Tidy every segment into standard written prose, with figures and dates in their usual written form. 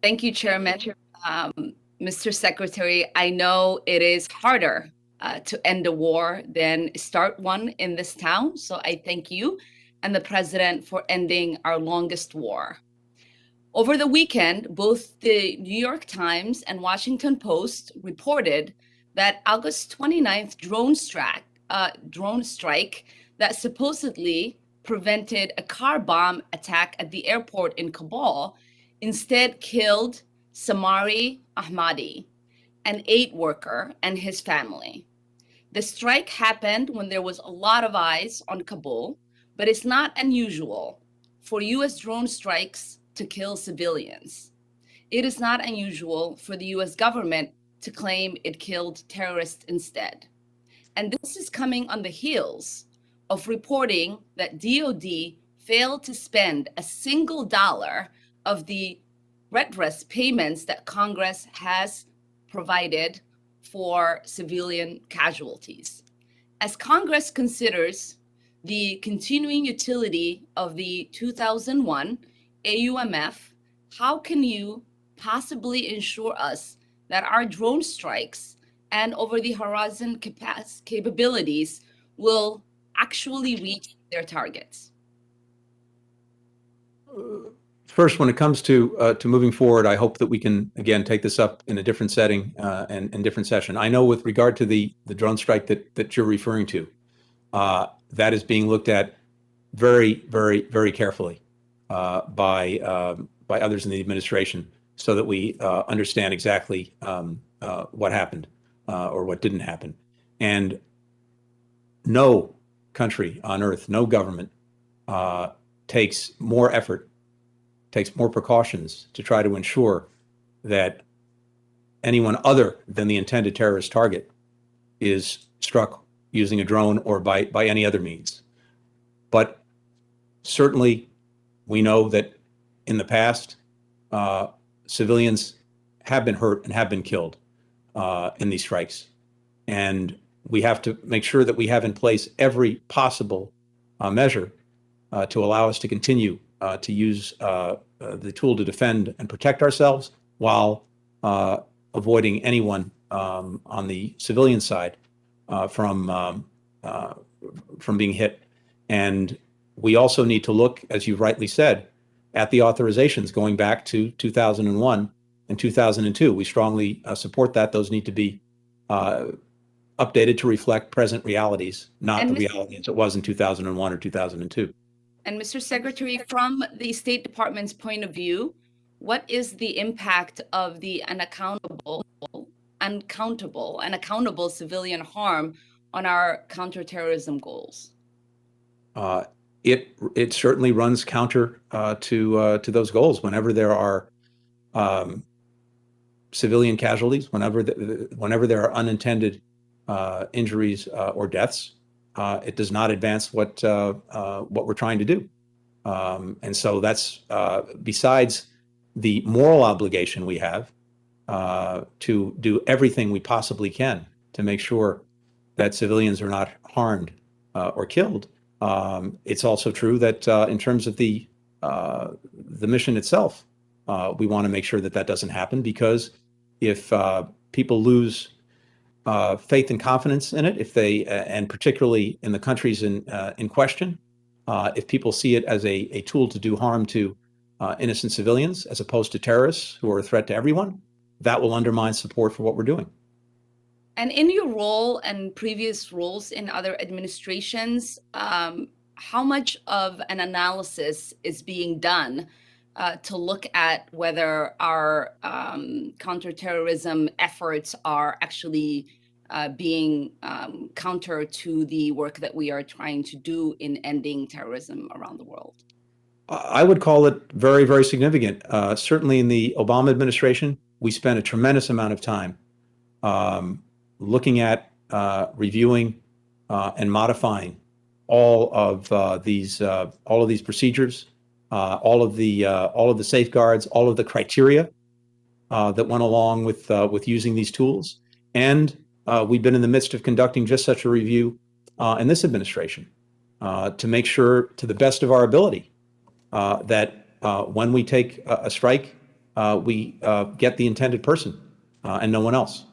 Thank you, Chairman. Mr. Secretary, I know it is harder to end a war than start one in this town. So I thank you and the President for ending our longest war. Over the weekend, both the New York Times and Washington Post reported that August 29th drone strike that supposedly prevented a car bomb attack at the airport in Kabul instead killed Samari Ahmadi, an aid worker, and his family. The strike happened when there was a lot of eyes on Kabul, but it's not unusual for US drone strikes to kill civilians. It is not unusual for the US government to claim it killed terrorists instead. And this is coming on the heels of reporting that DoD failed to spend a single dollar of the redress payments that Congress has provided for civilian casualties. As Congress considers the continuing utility of the 2001 AUMF, how can you possibly ensure us that our drone strikes and over-the-horizon capabilities will actually reach their targets? First, when it comes to moving forward, I hope that we can again take this up in a different setting and different session. I know with regard to the drone strike that you're referring to, that is being looked at very, very, very carefully by others in the administration, so that we understand exactly what happened or what didn't happen. And no country on earth, no government takes more effort, takes more precautions to try to ensure that anyone other than the intended terrorist target is struck using a drone or by any other means. But certainly we know that in the past, civilians have been hurt and have been killed in these strikes. And we have to make sure that we have in place every possible measure to allow us to continue to use the tool to defend and protect ourselves while avoiding anyone on the civilian side from being hit. And we also need to look, as you rightly said, at the authorizations going back to 2001 and 2002. We strongly support that. Those need to be updated to reflect present realities, not the reality as it was in 2001 or 2002. And Mr. Secretary, from the State Department's point of view, what is the impact of the uncountable and accountable civilian harm on our counterterrorism goals? It certainly runs counter to those goals. Whenever there are civilian casualties, whenever there are unintended injuries or deaths, it does not advance what we're trying to do. And so that's besides the moral obligation we have to do everything we possibly can to make sure that civilians are not harmed or killed. It's also true that in terms of the mission itself, we want to make sure that that doesn't happen, because if people lose faith and confidence in it, if they, and particularly in the countries in question, if people see it as a tool to do harm to innocent civilians as opposed to terrorists who are a threat to everyone, that will undermine support for what we're doing. And in your role and previous roles in other administrations, how much of an analysis is being done to look at whether our counterterrorism efforts are actually being counter to the work that we are trying to do in ending terrorism around the world? I would call it very, very significant. Certainly in the Obama administration, we spent a tremendous amount of time looking at, reviewing, and modifying all of these procedures, all of the safeguards, all of the criteria that went along with using these tools. And we've been in the midst of conducting just such a review in this administration to make sure, to the best of our ability, that when we take a strike we get the intended person and no one else.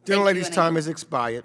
Thank you, Gentlelady's and I time yield. has expired.